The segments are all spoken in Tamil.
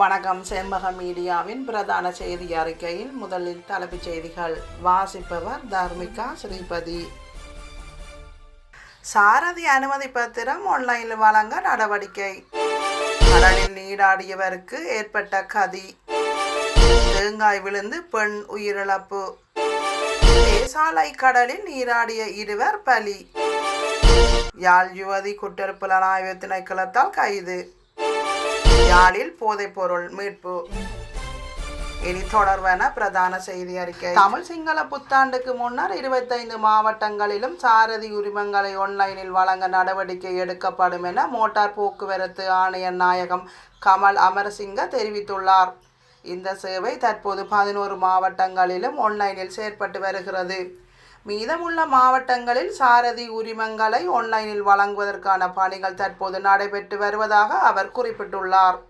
வணக்கம். செம்பக மீடியாவின் பிரதான செய்தி அறிக்கையில் முதலில் தலைப்புச் செய்திகள். வாசிப்பவர் தர்மிகா ஸ்ரீபதி. சாரதி அனுமதி பத்திரம் ஆன்லைனில் வழங்க நடவடிக்கை. கடலில் நீராடியவருக்கு ஏற்பட்ட கதி. தேங்காய் விழுந்து பெண் உயிரிழப்பு. பேசாலை கடலில் நீராடிய இருவர் பலி. யாழ் யுவதி குற்றப்புலனாய்வு திணைக்களத்தால் கைது. யாழில் போதைப்பொருள் மீட்பு. இனி தொடர்பான பிரதான செய்தி அறிக்கை. தமிழ் சிங்கள புத்தாண்டுக்கு முன்னர் 25 மாவட்டங்களிலும் சாரதி உரிமங்களை ஆன்லைனில் வழங்க நடவடிக்கை எடுக்கப்படும் என மோட்டார் போக்குவரத்து ஆணையர் நாயகம் கமல் அமரசிங்க தெரிவித்துள்ளார். இந்த சேவை தற்போது 11 மாவட்டங்களிலும் ஆன்லைனில் செயற்பட்டு வருகிறது. மீதமுள்ள மாவட்டங்களில் சாரதி உரிமங்களை ஆன்லைனில் வழங்குவதற்கான பணிகள் தற்போது நடைபெற்று வருவதாக அவர் குறிப்பிட்டுள்ளார்.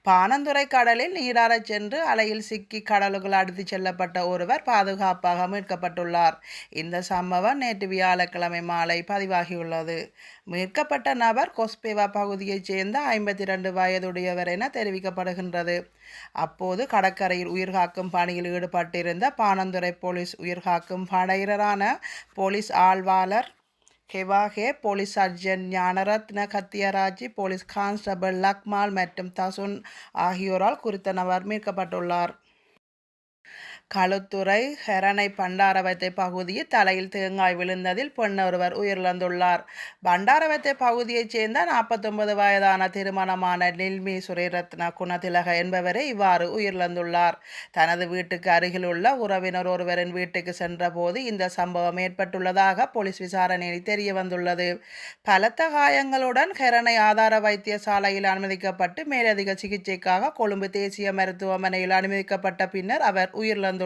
பாணந்துறை கடலில் நீராடச் சென்று அலையில் சிக்கி கடலுக்குள் அடித்துச் செல்லப்பட்ட ஒருவர் பாதுகாப்பாக மீட்கப்பட்டுள்ளார். இந்த சம்பவம் நேற்று வியாழக்கிழமை மாலை பதிவாகியுள்ளது. மீட்கப்பட்ட நபர் கொஸ்பேவா பகுதியைச் சேர்ந்த 52 வயதுடையவர் என தெரிவிக்கப்படுகின்றது. அப்போது கடற்கரையில் உயிர்காக்கும் பணியில் ஈடுபட்டிருந்த பாணந்துறை போலீஸ் உயிர்காக்கும் படையினரான போலீஸ் ஆய்வாளர் Gewage, police surgeon Gnanaratna Kathiyaraji, police constable Lakmal மற்றும் தசுன் ஆகியோரால் குறித்த நபர் மீட்கப்பட்டுள்ளார். களுத்துறை ஹெரணை பண்டாரவத்தை பகுதியில் தலையில் தேங்காய் விழுந்ததில் பெண் ஒருவர் உயிரிழந்துள்ளார். பண்டாரவத்தை பகுதியைச் சேர்ந்த 49 வயதான திருமணமான நில்மி சுரேரத்ன குணதிலக என்பவரே இவ்வாறு உயிரிழந்துள்ளார். தனது வீட்டுக்கு அருகில் உள்ள உறவினர் ஒருவரின் வீட்டுக்கு சென்றபோது இந்த சம்பவம் ஏற்பட்டுள்ளதாக போலீஸ் விசாரணையில் தெரிய வந்துள்ளது. பலத்த காயங்களுடன் ஹெரணை ஆதார வைத்தியசாலையில் அனுமதிக்கப்பட்டு மேலதிக சிகிச்சைக்காக கொழும்பு தேசிய மருத்துவமனையில் அனுமதிக்கப்பட்ட பின்னர் அவர் உயிரிழந்துள்ளார்.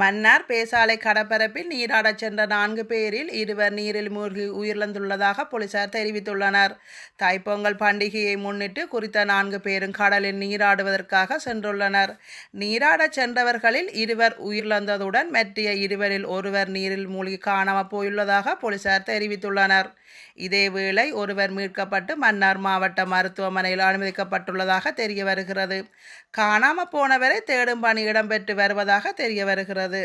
மன்னார் பேசாலை கடற்பரப்பில் நீராடச் சென்ற 4 பேரில் 2 நீரில் மூழ்கி உயிரிழந்துள்ளதாக போலீசார் தெரிவித்துள்ளனர். தைப்பொங்கல் பண்டிகையை முன்னிட்டு குறித்த 4 பேரும் கடலில் நீராடுவதற்காக சென்றுள்ளனர். நீராடச் சென்றவர்களில் 2 உயிரிழந்ததுடன் மற்ற 2 ஒருவர் நீரில் மூழ்கி காணாமல் போயுள்ளதாக போலீசார் தெரிவித்துள்ளனர். இதேவேளை ஒருவர் மீட்கப்பட்டு மன்னார் மாவட்ட மருத்துவமனையில் அனுமதிக்கப்பட்டுள்ளதாக தெரிய வருகிறது. காணாமல் போனவரை தேடும் பணி இடம்பெற்று வருவதாக தெரிய வருகிறது.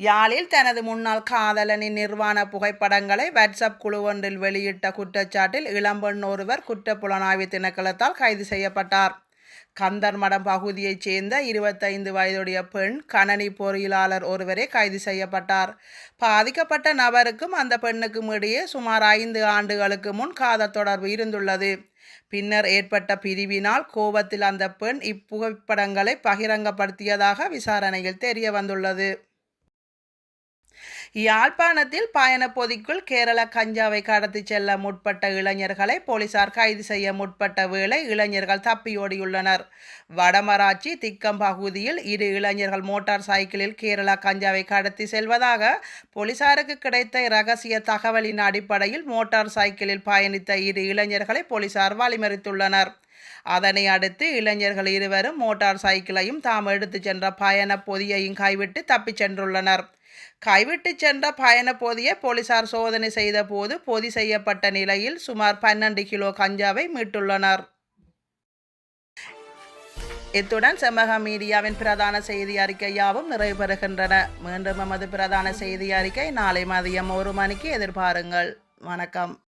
யாழில் தனது முன்னாள் காதலனின் நிர்வாண புகைப்படங்களை வாட்ஸ்அப் குழு ஒன்றில் வெளியிட்ட குற்றச்சாட்டில் இளம்பெண் ஒருவர் குற்றப்புலனாய்வு திணைக்களத்தால் கைது செய்யப்பட்டார். கந்தர்மடம் பகுதியைச் சேர்ந்த 25 வயதுடைய பெண் கணனி பொறியியலாளர் ஒருவரே கைது செய்யப்பட்டார். பாதிக்கப்பட்ட நபருக்கும் அந்த பெண்ணுக்கும் இடையே சுமார் 5 ஆண்டுகளுக்கு முன் காதல் தொடர்பு இருந்துள்ளது. பின்னர் ஏற்பட்ட பிரிவினால் கோபத்தில் அந்த பெண் இப்புகைப்படங்களை பகிரங்கப்படுத்தியதாக விசாரணையில் தெரிய வந்துள்ளது. யாழ்ப்பாணத்தில் பயண பொதிக்குள் கேரள கஞ்சாவை கடத்தி செல்ல முற்பட்ட இளைஞர்களை போலீசார் கைது செய்ய முற்பட்ட வேளை இளைஞர்கள் தப்பியோடியுள்ளனர். வடமராட்சி திக்கம் பகுதியில் 2 இளைஞர்கள் மோட்டார் சைக்கிளில் கேரள கஞ்சாவை கடத்தி செல்வதாக போலீசாருக்கு கிடைத்த இரகசிய தகவலின் அடிப்படையில் மோட்டார் சைக்கிளில் பயணித்த 2 இளைஞர்களை போலீசார் வழிமறித்துள்ளனர். அதனை அடுத்து இளைஞர்கள் 2 மோட்டார் சைக்கிளையும் தாம் எடுத்துச் சென்ற பயண பொதியையும் கைவிட்டு தப்பிச் சென்றுள்ளனர். கைவிட்டு சென்ற பயண பொதியை போலீசார் சோதனை செய்த போது பொதி செய்யப்பட்ட நிலையில் சுமார் 12 கிலோ கஞ்சாவை மீட்டுள்ளனர். இத்துடன் செம்பக மீடியாவின் பிரதான செய்தி அறிக்கை யாவும் நிறைவு பெறுகின்றன. மீண்டும் நமது பிரதான செய்தி அறிக்கை நாளை மதியம் 1 மணிக்கு எதிர்பாருங்கள். வணக்கம்.